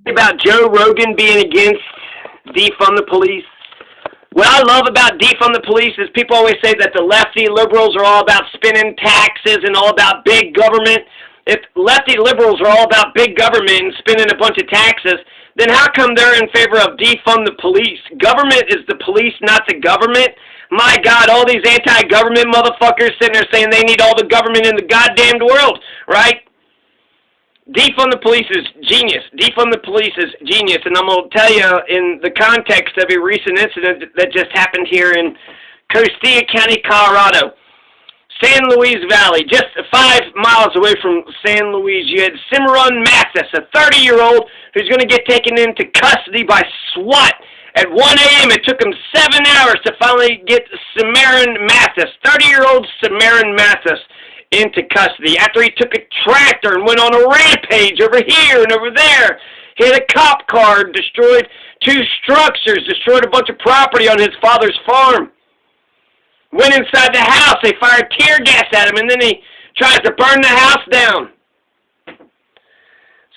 About Joe Rogan being against defund the police. What I love about defund the police is people always say that the lefty liberals are all about spending taxes and all about big government. If lefty liberals are all about big government and spending a bunch of taxes, then how come they're in favor of defund the police? Government is the police, not the government. My God, all these anti-government motherfuckers sitting there saying they need all the government in the goddamned world, right? Defund the police is genius. Defund the police is genius. And I'm going to tell you, in the context of a recent incident that just happened here in Costilla County, Colorado, San Luis Valley, just 5 miles away from San Luis, you had Cimmarron, a 30-year-old who's going to get taken into custody by SWAT. At 1 a.m., it took him 7 hours to finally get Cimmarron, 30-year-old Cimmarron into custody after he took a tractor and went on a rampage over here and over there. Hit a cop car, destroyed 2 structures, destroyed a bunch of property on his father's farm. Went inside the house, they fired tear gas at him, and then he tries to burn the house down.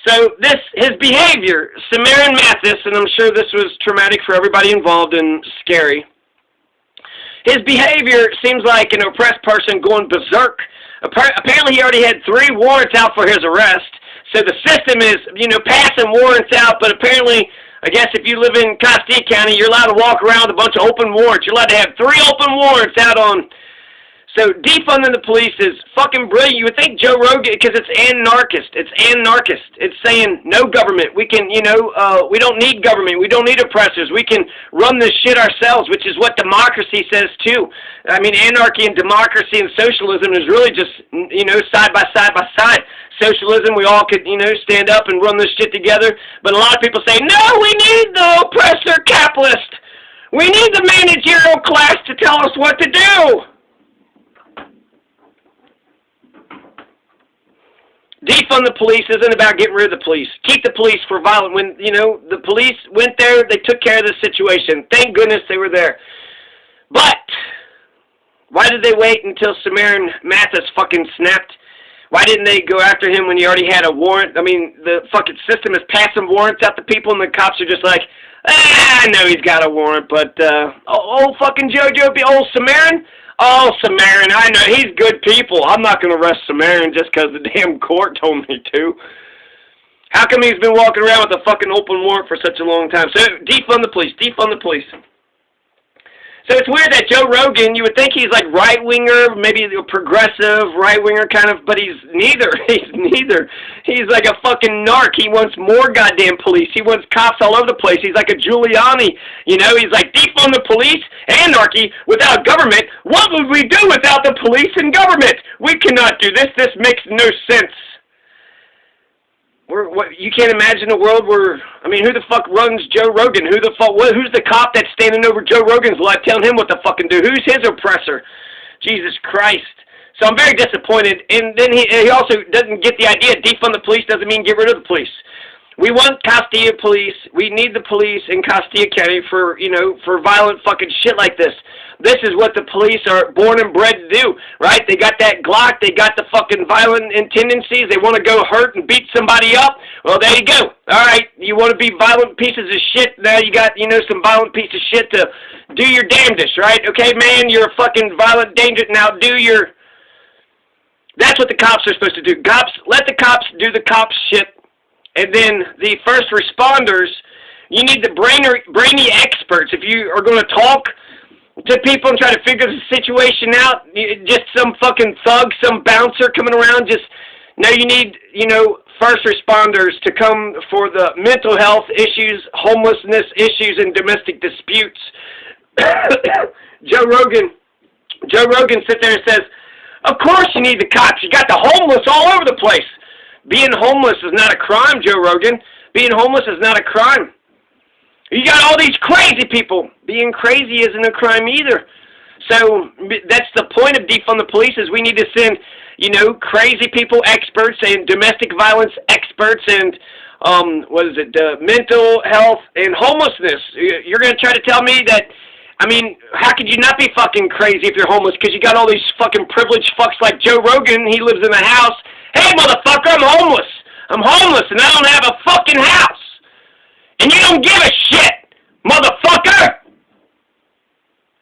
So his behavior, Cimmarron, and I'm sure this was traumatic for everybody involved and scary. His behavior seems like an oppressed person going berserk. Apparently he already had 3 warrants out for his arrest. So the system is, passing warrants out, but apparently, I guess if you live in Costilla County, you're allowed to walk around with a bunch of open warrants. You're allowed to have 3 open warrants out on. So defunding the police is fucking brilliant. You would think Joe Rogan, because it's anarchist. It's anarchist. It's saying no government. We can, we don't need government. We don't need oppressors. We can run this shit ourselves, which is what democracy says too. I mean, anarchy and democracy and socialism is really just, side by side by side. Socialism, we all could, stand up and run this shit together. But a lot of people say, no, we need the oppressor capitalist. We need the managerial class to tell us what to do. Defund the police isn't about getting rid of the police. Keep the police for violent. When, the police went there, they took care of the situation. Thank goodness they were there. But why did they wait until Cimmarron fucking snapped? Why didn't they go after him when he already had a warrant? I mean, the fucking system is passing warrants out to people, and the cops are just like, I know he's got a warrant, but, fucking old Cimmarron? Oh, Cimmarron, I know, he's good people. I'm not going to arrest Cimmarron just because the damn court told me to. How come he's been walking around with a fucking open warrant for such a long time? So, defund the police, defund the police. So it's weird that Joe Rogan, you would think he's like right-winger, maybe a progressive right-winger kind of, but he's neither. He's neither. He's like a fucking narc. He wants more goddamn police. He wants cops all over the place. He's like a Giuliani. He's like, defund the police, anarchy, without government. What would we do without the police and government? We cannot do this. This makes no sense. You can't imagine a world where, who the fuck runs Joe Rogan? Who's the cop that's standing over Joe Rogan's life telling him what to fucking do? Who's his oppressor? Jesus Christ. So I'm very disappointed. And then he also doesn't get the idea defund the police doesn't mean get rid of the police. We want Costilla police. We need the police in Costilla County for violent fucking shit like this. This is what the police are born and bred to do, right? They got that Glock. They got the fucking violent tendencies. They want to go hurt and beat somebody up. Well, there you go. All right, you want to be violent pieces of shit. Now you got, some violent piece of shit to do your damnedest, right? Okay, man, you're a fucking violent danger. Now do your... That's what the cops are supposed to do. Let the cops do the cops shit. And then the first responders, you need the brainy experts. If you are going to talk to people and try to figure the situation out, just some fucking thug, some bouncer coming around, you need, first responders to come for the mental health issues, homelessness issues, and domestic disputes. Joe Rogan sits there and says, of course you need the cops. You got the homeless all over the place. Being homeless is not a crime, Joe Rogan. Being homeless is not a crime. You got all these crazy people. Being crazy isn't a crime either. So that's the point of defund the police is we need to send, crazy people, experts, and domestic violence experts, and mental health and homelessness. You're going to try to tell me that, how could you not be fucking crazy if you're homeless? Because you got all these fucking privileged fucks like Joe Rogan. He lives in a house. Hey, motherfucker, I'm homeless. I'm homeless, and I don't have a fucking house.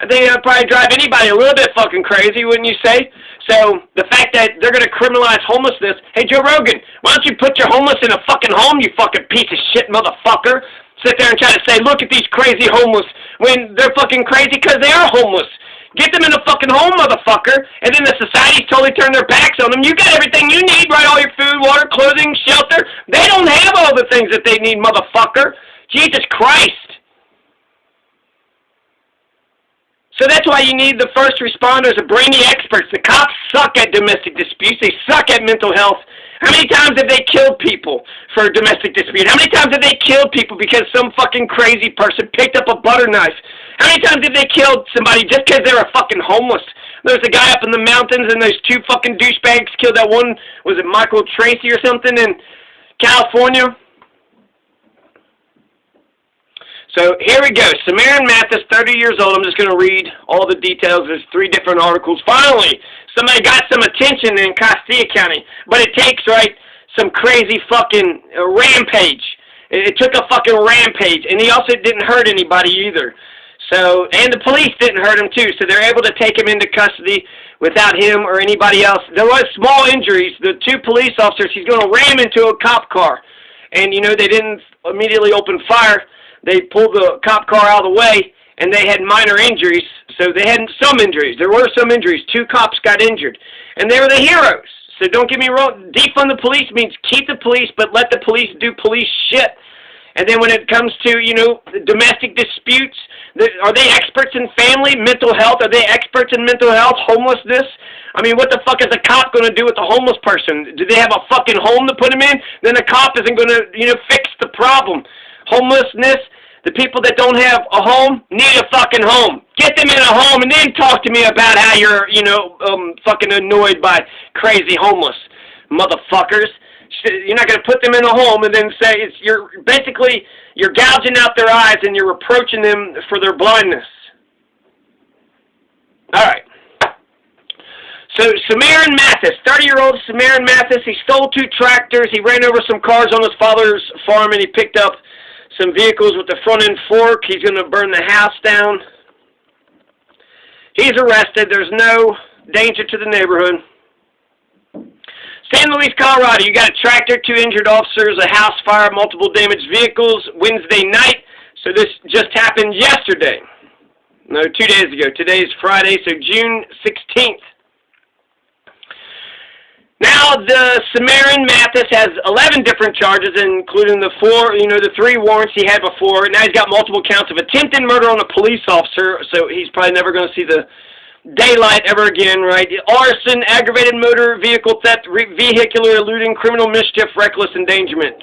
I think that would probably drive anybody a little bit fucking crazy, wouldn't you say? So, the fact that they're going to criminalize homelessness, hey, Joe Rogan, why don't you put your homeless in a fucking home, you fucking piece of shit motherfucker? Sit there and try to say, look at these crazy homeless, when they're fucking crazy because they are homeless. Get them in a fucking home, motherfucker, and then the society's totally turned their backs on them. You got everything you need, right? All your food, water, clothing, shelter. They don't have all the things that they need, motherfucker. Jesus Christ. So that's why you need the first responders, the brainy experts. The cops suck at domestic disputes. They suck at mental health. How many times have they killed people for a domestic dispute? How many times have they killed people because some fucking crazy person picked up a butter knife? How many times have they killed somebody just because they were fucking homeless? There's a guy up in the mountains and those two fucking douchebags killed that one, was it Michael Tracy or something in California? So here we go. Cimmarron Mathis, 30 years old. I'm just going to read all the details. There's 3 different articles. Finally, somebody got some attention in Costilla County. But it takes, right, some crazy fucking rampage. It took a fucking rampage. And he also didn't hurt anybody either. So, and the police didn't hurt him too. So they're able to take him into custody without him or anybody else. There was small injuries. The 2 police officers, he's going to ram into a cop car. And, you know, they didn't immediately open fire. They pulled the cop car out of the way, and they had minor injuries. So they had some injuries. There were some injuries. 2 cops got injured. And they were the heroes. So don't get me wrong. Defund the police means keep the police, but let the police do police shit. And then when it comes to, you know, domestic disputes, are they experts in family, mental health? Are they experts in mental health, homelessness? I mean, what the fuck is a cop going to do with a homeless person? Do they have a fucking home to put him in? Then a cop isn't going to, you know, fix the problem. Homelessness, the people that don't have a home need a fucking home. Get them in a home and then talk to me about how you're, you know, fucking annoyed by crazy homeless motherfuckers. You're not going to put them in a home and then say, you're gouging out their eyes and you're reproaching them for their blindness. Alright. So, Cimmarron Mathis, 30-year-old Cimmarron Mathis, he stole 2 tractors, he ran over some cars on his father's farm, and he picked up some vehicles with the front end fork. He's going to burn the house down. He's arrested. There's no danger to the neighborhood. San Luis, Colorado, you got a tractor, 2 injured officers, a house fire, multiple damaged vehicles, Wednesday night. So this just happened yesterday. No, 2 days ago. Today is Friday, so June 16th. Now, the Cimmarron Mathis has 11 different charges, including the 3 warrants he had before. Now he's got multiple counts of attempted murder on a police officer, so he's probably never going to see the daylight ever again, right? Arson, aggravated motor vehicle theft, vehicular eluding, criminal mischief, reckless endangerment.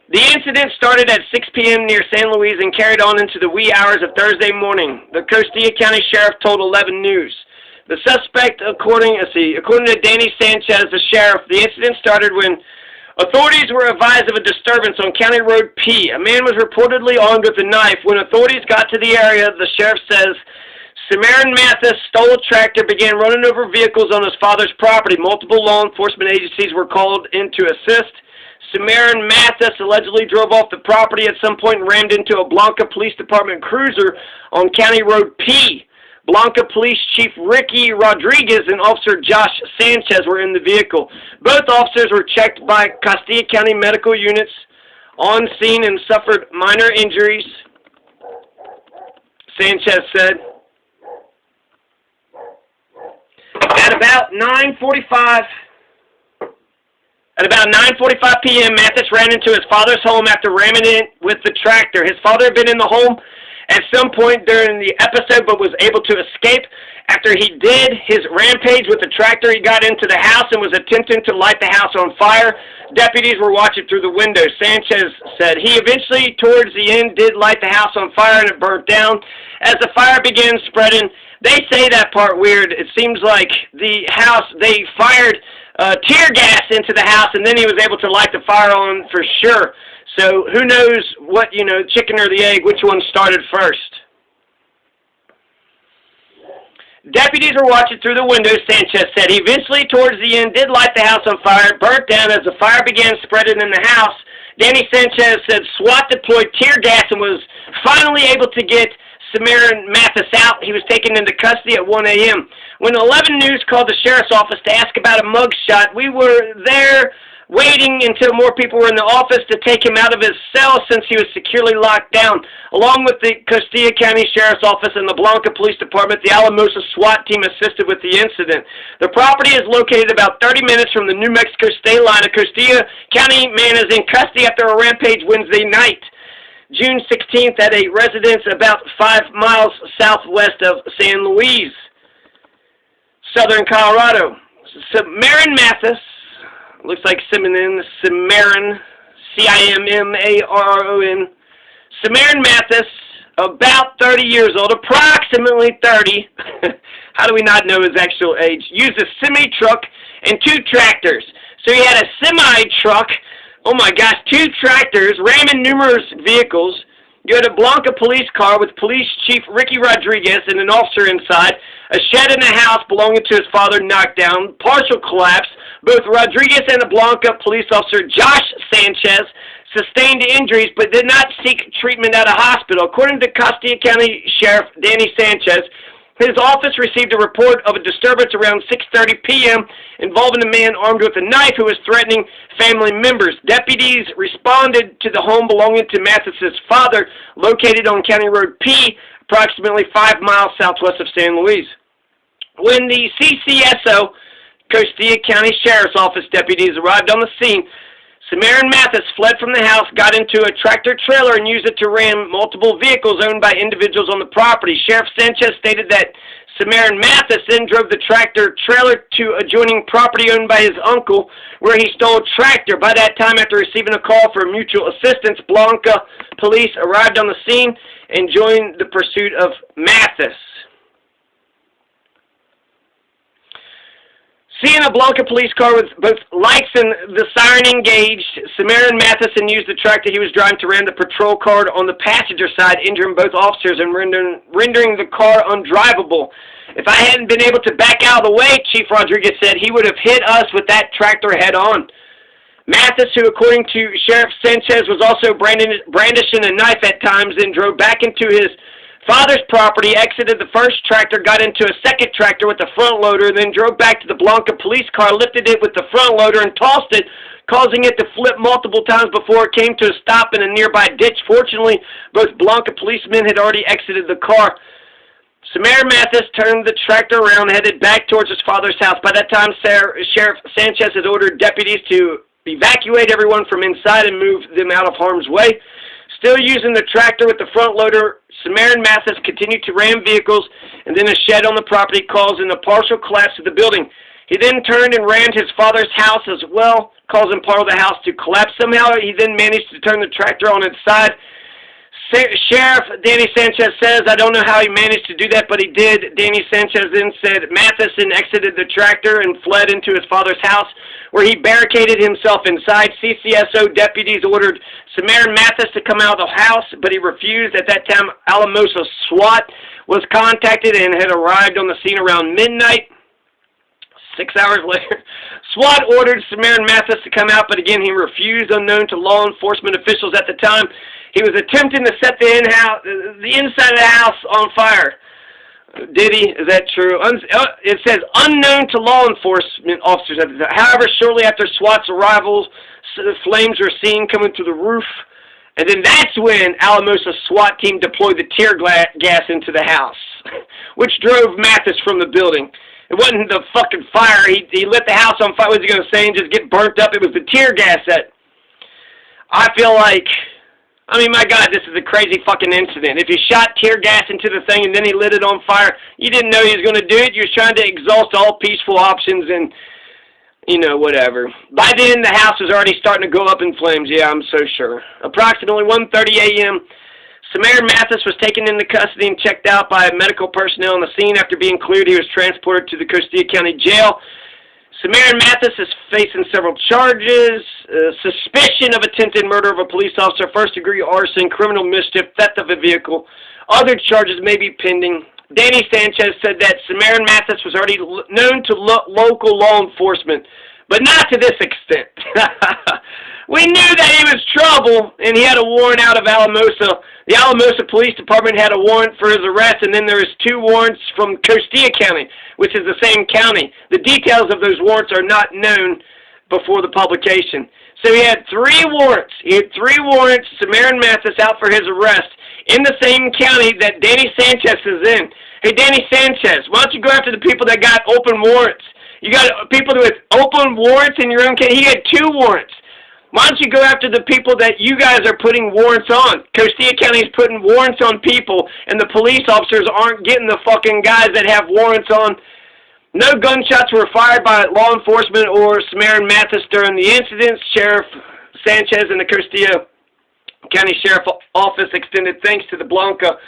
The incident started at 6 p.m. near San Luis and carried on into the wee hours of Thursday morning. The Costilla County Sheriff told 11 News. The suspect, according to Danny Sanchez, the sheriff, the incident started when authorities were advised of a disturbance on County Road P. A man was reportedly armed with a knife. When authorities got to the area, the sheriff says, Cimmarron Mathis stole a tractor, began running over vehicles on his father's property. Multiple law enforcement agencies were called in to assist. Cimmarron Mathis allegedly drove off the property at some point and rammed into a Blanca Police Department cruiser on County Road P. Blanca Police Chief Ricky Rodriguez and Officer Josh Sanchez were in the vehicle. Both officers were checked by Costilla County medical units on scene and suffered minor injuries, Sanchez said. At about 9:45 p.m., Mathis ran into his father's home after ramming it with the tractor. His father had been in the home at some point during the episode, but was able to escape. After he did his rampage with the tractor, he got into the house and was attempting to light the house on fire. Deputies were watching through the window. Sanchez said he eventually, towards the end, did light the house on fire and it burnt down. As the fire began spreading, they say that part weird. It seems like the house, they fired tear gas into the house and then he was able to light the fire on for sure. So who knows what, chicken or the egg, which one started first. Deputies were watching through the windows, Sanchez said. He eventually, towards the end, did light the house on fire. It burnt down as the fire began spreading in the house. Danny Sanchez said SWAT deployed tear gas and was finally able to get Cimmarron Mathis out. He was taken into custody at 1 a.m. When 11 News called the sheriff's office to ask about a mugshot, we were there waiting until more people were in the office to take him out of his cell since he was securely locked down. Along with the Costilla County Sheriff's Office and the Blanca Police Department, the Alamosa SWAT team assisted with the incident. The property is located about 30 minutes from the New Mexico state line. A Costilla County man is in custody after a rampage Wednesday night, June 16th, at a residence about 5 miles southwest of San Luis, southern Colorado. Cimmarron Mathis, looks like Cimmarron, C-I-M-M-A-R-R-O-N. Cimmarron Mathis, about 30 years old, approximately 30. How do we not know his actual age? Used a semi-truck and 2 tractors. So he had a semi-truck, oh my gosh, 2 tractors, ramming numerous vehicles. You had a Blanca police car with Police Chief Ricky Rodriguez and an officer inside, a shed in a house belonging to his father knocked down, partial collapse. Both Rodriguez and the Blanca police officer, Josh Sanchez, sustained injuries but did not seek treatment at a hospital. According to Costilla County Sheriff Danny Sanchez, his office received a report of a disturbance around 6:30 p.m. involving a man armed with a knife who was threatening family members. Deputies responded to the home belonging to Mathis's father, located on County Road P, approximately 5 miles southwest of San Luis. When the CCSO, Costilla County Sheriff's Office deputies, arrived on the scene, Cimmarron Mathis fled from the house, got into a tractor-trailer, and used it to ram multiple vehicles owned by individuals on the property. Sheriff Sanchez stated that Cimmarron Mathis then drove the tractor-trailer to adjoining property owned by his uncle, where he stole a tractor. By that time, after receiving a call for mutual assistance, Blanca police arrived on the scene and joined the pursuit of Mathis. Seeing a Blanca police car with both lights and the siren engaged, Cimmarron Mathison used the tractor he was driving to ram the patrol car on the passenger side, injuring both officers and rendering the car undrivable. If I hadn't been able to back out of the way, Chief Rodriguez said, he would have hit us with that tractor head on. Mathis, who according to Sheriff Sanchez was also brandishing a knife at times, then drove back into his father's property, exited the first tractor, got into a second tractor with the front loader, then drove back to the Blanca police car, lifted it with the front loader, and tossed it, causing it to flip multiple times before it came to a stop in a nearby ditch. Fortunately, both Blanca policemen had already exited the car. Cimmarron Mathis turned the tractor around, headed back towards his father's house. By that time, Sheriff Sanchez had ordered deputies to evacuate everyone from inside and move them out of harm's way. Still using the tractor with the front loader, Cimmarron Mathis continued to ram vehicles and then a shed on the property, causing a partial collapse of the building. He then turned and rammed his father's house as well, causing part of the house to collapse. Somehow he then managed to turn the tractor on its side. Sheriff Danny Sanchez says, I don't know how he managed to do that, but he did. Danny Sanchez then said Mathison exited the tractor and fled into his father's house, where he barricaded himself inside. CCSO deputies ordered Cimmarron Mathis to come out of the house, but he refused. At that time, Alamosa SWAT was contacted and had arrived on the scene around midnight. 6 hours later, SWAT ordered Cimmarron Mathis to come out, but again, he refused, unknown to law enforcement officials at the time. He was attempting to set the inside of the house on fire. Did he? Is that true? It says unknown to law enforcement officers at the time. However, shortly after SWAT's arrival, the flames were seen coming through the roof, and then that's when Alamosa SWAT team deployed the tear gas into the house, which drove Mathis from the building. It wasn't the fucking fire. He lit the house on fire. What was he going to say and just get burnt up? It was the tear gas that I feel like, I mean, my God, this is a crazy fucking incident. If you shot tear gas into the thing and then he lit it on fire, you didn't know he was going to do it. You was trying to exhaust all peaceful options and, you know, whatever. By then, the house was already starting to go up in flames. Yeah, I'm so sure. Approximately 1:30 a.m., Cimmarron Mathis was taken into custody and checked out by medical personnel on the scene. After being cleared, he was transported to the Costilla County Jail. Cimmarron Mathis is facing several charges: suspicion of attempted murder of a police officer, first-degree arson, criminal mischief, theft of a vehicle. Other charges may be pending. Danny Sanchez said that Cimmarron Mathis was already known to local law enforcement, but not to this extent. We knew that he was trouble, and he had a warrant out of Alamosa. The Alamosa Police Department had a warrant for his arrest, and then there was 2 warrants from Costilla County, which is the same county. The details of those warrants are not known before the publication. So he had 3 warrants. He had 3 warrants, Cimmarron Mathis, out for his arrest in the same county that Danny Sanchez is in. Hey, Danny Sanchez, why don't you go after the people that got open warrants? You got people with open warrants in your own county. He had 2 warrants. Why don't you go after the people that you guys are putting warrants on? Costilla County is putting warrants on people, and the police officers aren't getting the fucking guys that have warrants on. No gunshots were fired by law enforcement or Cimmarron Mathis during the incident. Sheriff Sanchez and the Costilla County Sheriff Office extended thanks to the Blanca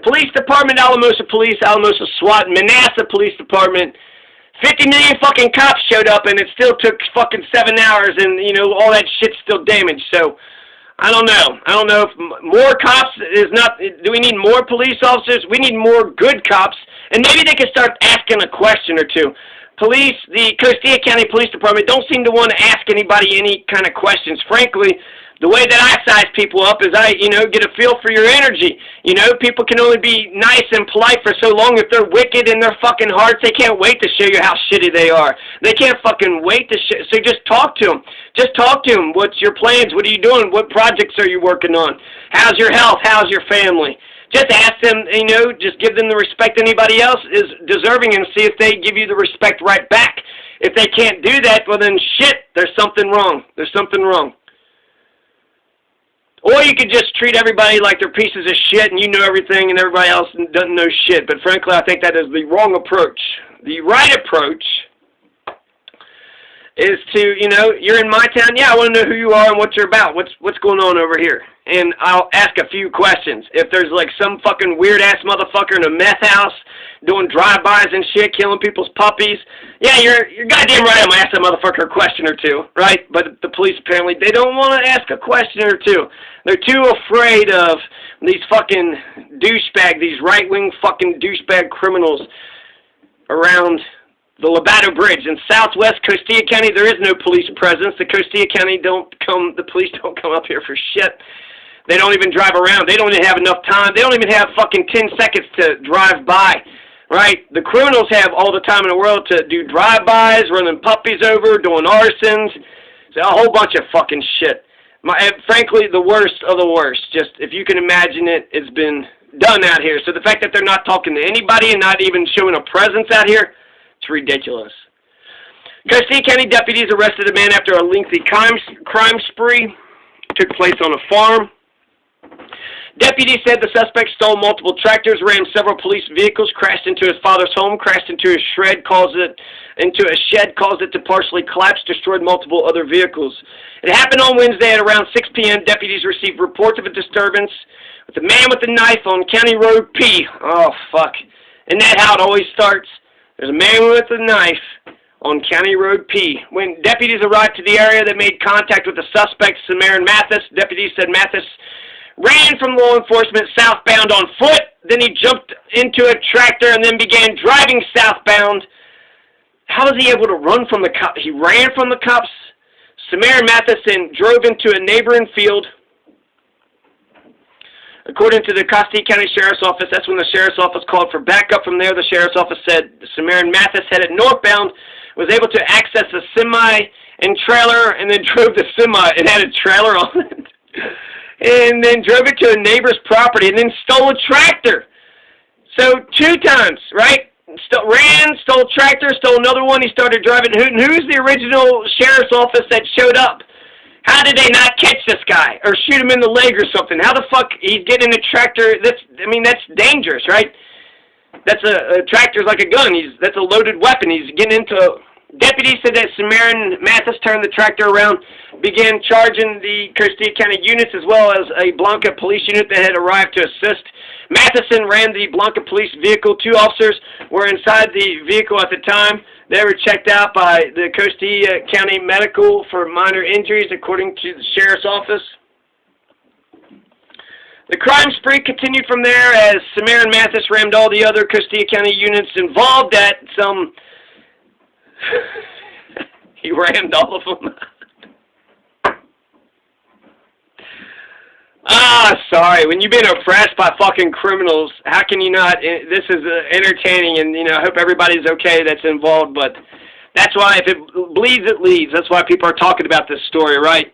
Police Department, Alamosa Police, Alamosa SWAT, Manassas Police Department. 50 million fucking cops showed up, and it still took fucking 7 hours, and, you know, all that shit's still damaged. So, I don't know. I don't know if more cops is not... Do we need more police officers? We need more good cops, and maybe they could start asking a question or two. Police, the Costilla County Police Department don't seem to want to ask anybody any kind of questions. Frankly, the way that I size people up is I, get a feel for your energy. People can only be nice and polite for so long. If they're wicked in their fucking hearts, they can't wait to show you how shitty they are. They can't fucking wait to show. So just talk to them. Just talk to them. What's your plans? What are you doing? What projects are you working on? How's your health? How's your family? Just ask them, just give them the respect anybody else is deserving and see if they give you the respect right back. If they can't do that, well then shit, there's something wrong. There's something wrong. Or you could just treat everybody like they're pieces of shit and you know everything and everybody else doesn't know shit. But frankly, I think that is the wrong approach. The right approach is to, you're in my town. Yeah, I want to know who you are and what you're about. What's going on over here? And I'll ask a few questions. If there's like some fucking weird-ass motherfucker in a meth house doing drive-bys and shit, killing people's puppies, yeah, you're goddamn right I'm going to ask that motherfucker a question or two, right? But the police apparently, they don't want to ask a question or two. They're too afraid of these fucking douchebag, these right-wing fucking douchebag criminals around the Lobato Bridge. In southwest Costilla County, there is no police presence. The Costilla County the police don't come up here for shit. They don't even drive around. They don't even have enough time. They don't even have fucking 10 seconds to drive by, right? The criminals have all the time in the world to do drive-bys, running puppies over, doing arsons, a whole bunch of fucking shit. Frankly, the worst of the worst. Just, if you can imagine it, it's been done out here. So the fact that they're not talking to anybody and not even showing a presence out here, it's ridiculous. Costilla County deputies arrested a man after a lengthy crime spree took place on a farm. Deputies said the suspect stole multiple tractors, rammed several police vehicles, crashed into his father's home, crashed into a shed, caused it to partially collapse, destroyed multiple other vehicles. It happened on Wednesday at around 6 p.m. Deputies received reports of a disturbance with a man with a knife on County Road P. Oh, fuck. Isn't that how it always starts? There's a man with a knife on County Road P. When deputies arrived to the area, they made contact with the suspect, Cimmarron Mathis. Deputies said Mathis ran from law enforcement southbound on foot. Then he jumped into a tractor and then began driving southbound. How was he able to run from the cops? He ran from the cops. Cimmarron Mathis drove into a neighboring field. According to the Costilla County Sheriff's Office, that's when the Sheriff's Office called for backup. From there, the Sheriff's Office said Cimmarron Mathis headed northbound, was able to access a semi and trailer, and then drove the semi. It had a trailer on it. And then drove it to a neighbor's property, and then stole a tractor. So 2 times, right? Stole a tractor, stole another one. He started driving. Who's the original Sheriff's Office that showed up? How did they not catch this guy or shoot him in the leg or something? How the fuck he's getting a tractor? That's dangerous, right? That's a tractor's like a gun. That's a loaded weapon. He's getting into. Deputies said that Cimmarron Mathis turned the tractor around, began charging the Costilla County units as well as a Blanca police unit that had arrived to assist. Matheson ran the Blanca police vehicle. 2 officers were inside the vehicle at the time. They were checked out by the Costilla County Medical for minor injuries, according to the Sheriff's Office. The crime spree continued from there as Cimmarron Mathis rammed all the other Costilla County units involved at some... He rammed all of them. Sorry. When you've been oppressed by fucking criminals, how can you not? This is entertaining, and, you know, I hope everybody's okay that's involved, but that's why if it bleeds, it leads. That's why people are talking about this story, right?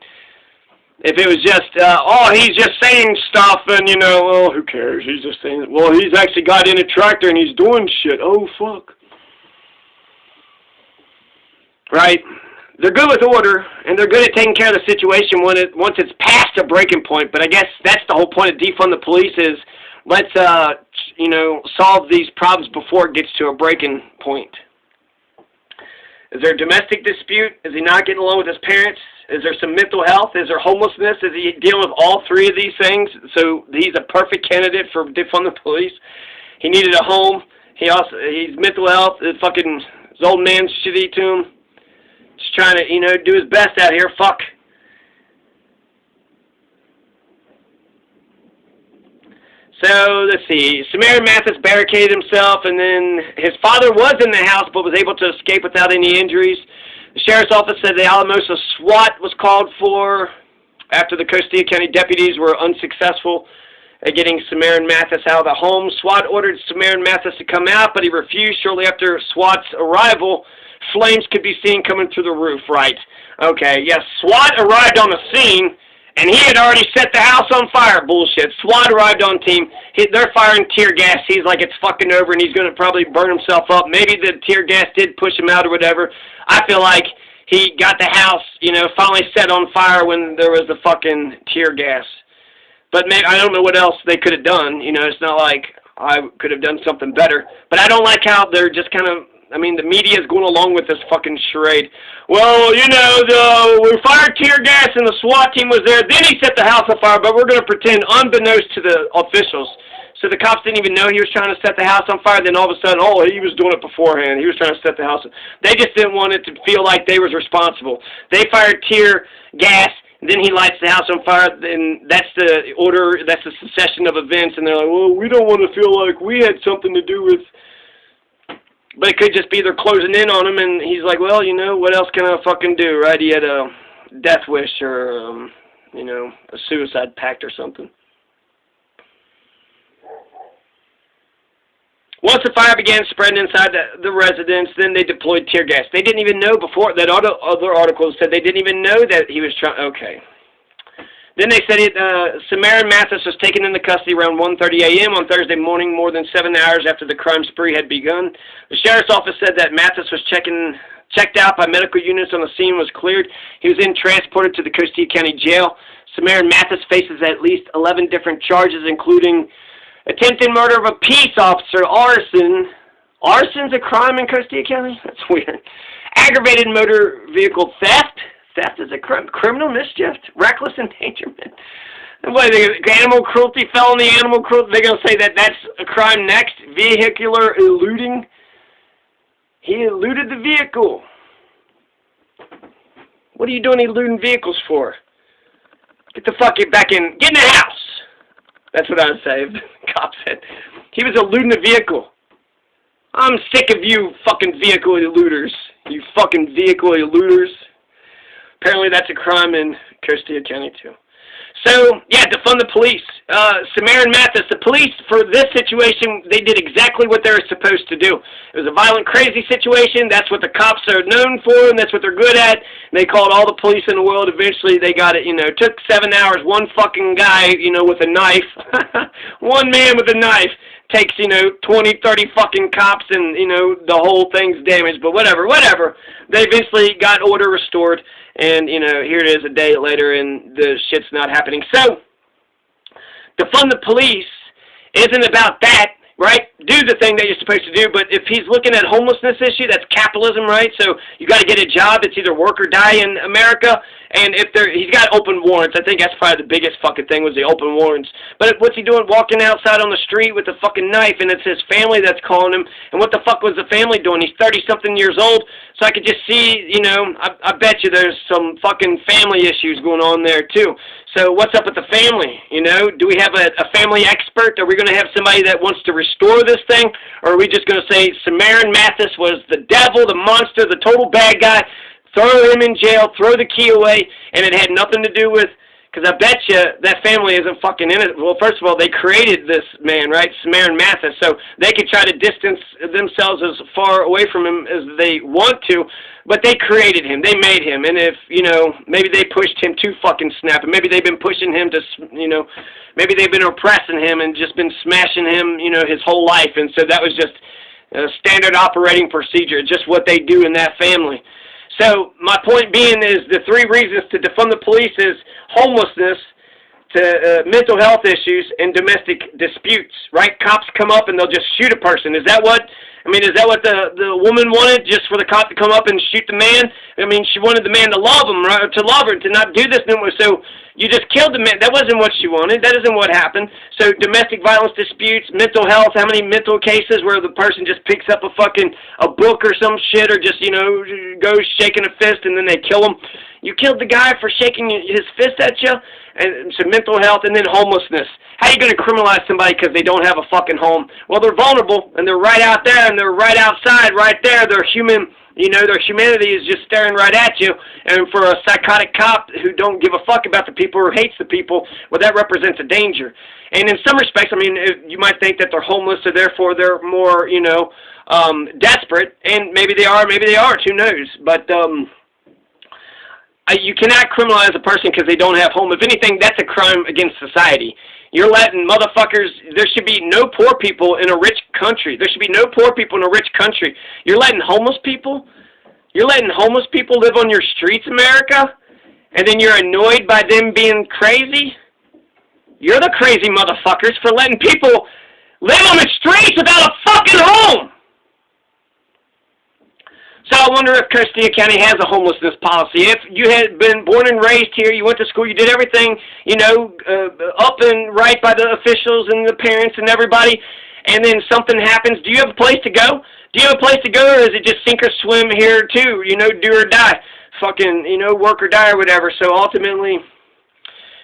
If it was just, he's just saying stuff, and, you know, well, who cares? He's just saying, well, he's actually got in a tractor, and he's doing shit. Oh, fuck. Right? They're good with order, and they're good at taking care of the situation once it's past a breaking point. But I guess that's the whole point of defund the police is let's, you know, solve these problems before it gets to a breaking point. Is there a domestic dispute? Is he not getting along with his parents? Is there some mental health? Is there homelessness? Is he dealing with all three of these things? So he's a perfect candidate for defund the police. He needed a home. He's mental health. His old man's shitty to him. Just trying to, you know, do his best out here. Fuck. So, let's see. Cimmarron Mathis barricaded himself, and then his father was in the house but was able to escape without any injuries. The sheriff's office said the Alamosa SWAT was called for after the Costilla County deputies were unsuccessful at getting Cimmarron Mathis out of the home. SWAT ordered Cimmarron Mathis to come out, but he refused. Shortly after SWAT's arrival, flames could be seen coming through the roof, right? Okay, yes, SWAT arrived on the scene, and he had already set the house on fire. Bullshit. SWAT arrived on team. They're firing tear gas. He's like, it's fucking over, and he's going to probably burn himself up. Maybe the tear gas did push him out or whatever. I feel like he got the house, you know, finally set on fire when there was the fucking tear gas. But maybe, I don't know what else they could have done. You know, it's not like I could have done something better. But I don't like how they're just kind of, I mean, the media is going along with this fucking charade. Well, you know, we fired tear gas and the SWAT team was there. Then he set the house on fire, but we're going to pretend unbeknownst to the officials. So the cops didn't even know he was trying to set the house on fire. Then all of a sudden, oh, he was doing it beforehand. He was trying to set the house on fire. They just didn't want it to feel like they was responsible. They fired tear gas. Then he lights the house on fire, and that's the order, that's the succession of events. And they're like, well, we don't want to feel like we had something to do with. But it could just be they're closing in on him, and he's like, well, you know, what else can I fucking do, right? He had a death wish or, you know, a suicide pact or something. Once the fire began spreading inside the residence, then they deployed tear gas. They didn't even know before, that other articles said they didn't even know that he was trying, okay. Then they said Cimmarron Mathis was taken into custody around 1:30 a.m. on Thursday morning, more than 7 hours after the crime spree had begun. The sheriff's office said that Mathis was checked out by medical units on the scene, was cleared. He was then transported to the Costilla County Jail. Cimmarron Mathis faces at least 11 different charges, including attempted murder of a peace officer, arson. Arson's a crime in Costilla County? That's weird. Aggravated motor vehicle theft. Theft is a crime. Criminal mischief. Reckless endangerment. And what, animal cruelty, felony animal cruelty? They're going to say that that's a crime next. Vehicular eluding. He eluded the vehicle. What are you doing eluding vehicles for? Get the fuck back in. Get in the house. That's what I would say if the cop said. He was eluding the vehicle. I'm sick of you fucking vehicle eluders. You fucking vehicle eluders. Apparently that's a crime in Costilla County, too. So, yeah, defund the police. Cimmarron Mathis, the police, for this situation, they did exactly what they were supposed to do. It was a violent, crazy situation. That's what the cops are known for, and that's what they're good at. And they called all the police in the world. Eventually, they got it, you know. It took 7 hours. One fucking guy, you know, with a knife. One man with a knife takes, you know, 20, 30 fucking cops, and, you know, the whole thing's damaged. But whatever. They eventually got order restored. And, you know, here it is a day later, and the shit's not happening. So, defund the police isn't about that, right? Do the thing that you're supposed to do, but if he's looking at homelessness issue, that's capitalism, right? So, you got to get a job. It's either work or die in America. And if he's got open warrants. I think that's probably the biggest fucking thing was the open warrants. But what's he doing walking outside on the street with a fucking knife, and it's his family that's calling him? And what the fuck was the family doing? He's 30-something years old, so I could just see, you know, I bet you there's some fucking family issues going on there, too. So what's up with the family, you know? Do we have a family expert? Are we going to have somebody that wants to restore this thing? Or are we just going to say Cimmarron Mathis was the devil, the monster, the total bad guy, throw him in jail, throw the key away, and it had nothing to do with Because I bet you that family isn't fucking in it. Well, first of all, they created this man, right, Cimmarron, so they could try to distance themselves as far away from him as they want to, but they created him. They made him. And if, you know, maybe they pushed him too fucking snapping. Maybe they've been pushing him to, you know, maybe they've been oppressing him and just been smashing him, you know, his whole life. And so that was just a standard operating procedure, just what they do in that family. So my point being is the 3 reasons to defund the police is homelessness, to mental health issues, and domestic disputes, right? Cops come up and they'll just shoot a person. Is that what the woman wanted, just for the cop to come up and shoot the man? I mean, she wanted the man to love him, right? To love her, to not do this no more. So you just killed the man. That wasn't what she wanted. That isn't what happened. So domestic violence disputes, mental health, how many mental cases where the person just picks up a book or some shit, or just, you know, goes shaking a fist and then they kill him? You killed the guy for shaking his fist at you. And so mental health, and then homelessness. How are you going to criminalize somebody because they don't have a fucking home? Well, they're vulnerable, and they're right out there, and they're right outside, right there. They're human. You know, their humanity is just staring right at you. And for a psychotic cop who don't give a fuck about the people or hates the people, well, that represents a danger. And in some respects, I mean, you might think that they're homeless, so therefore they're more, you know, desperate. And maybe they are, who knows? But you cannot criminalize a person because they don't have home. If anything, that's a crime against society. You're letting motherfuckers, there should be no poor people in a rich country. There should be no poor people in a rich country. You're letting homeless people live on your streets, America, and then you're annoyed by them being crazy? You're the crazy motherfuckers for letting people live on the streets without a fucking home. So I wonder if Costilla County has a homelessness policy. If you had been born and raised here, you went to school, you did everything, you know, up and right by the officials and the parents and everybody, and then something happens, do you have a place to go? Do you have a place to go, or is it just sink or swim here too, you know, do or die? Fucking, you know, work or die or whatever. So ultimately,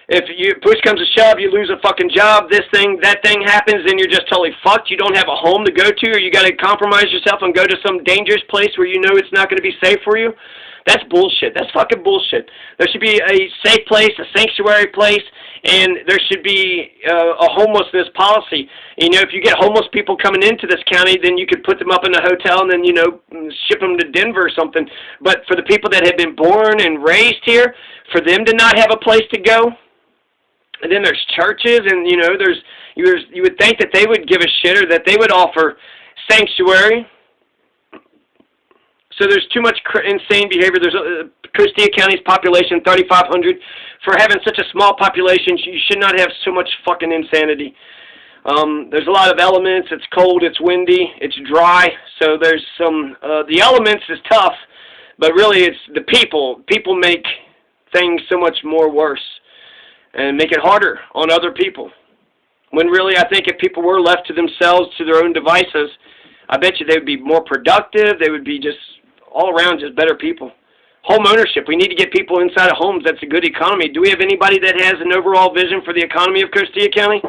if push comes to shove, you lose a fucking job, this thing, that thing happens, then you're just totally fucked. You don't have a home to go to, or you got to compromise yourself and go to some dangerous place where you know it's not going to be safe for you. That's bullshit. That's fucking bullshit. There should be a safe place, a sanctuary place, and there should be a homelessness policy. You know, if you get homeless people coming into this county, then you could put them up in a hotel and then, you know, ship them to Denver or something. But for the people that have been born and raised here, for them to not have a place to go, and then there's churches, and, you know, you would think that they would give a shit, or that they would offer sanctuary. So there's too much insane behavior. There's Costilla County's population, 3,500. For having such a small population, you should not have so much fucking insanity. There's a lot of elements. It's cold, it's windy, it's dry. So there's some, the elements is tough, but really it's the people. People make things so much more worse and make it harder on other people. When really, I think if people were left to themselves, to their own devices, I bet you they would be more productive. They would be just all around just better people. Home ownership. We need to get people inside of homes. That's a good economy. Do we have anybody that has an overall vision for the economy of Costilla County?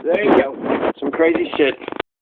There you go. Some crazy shit.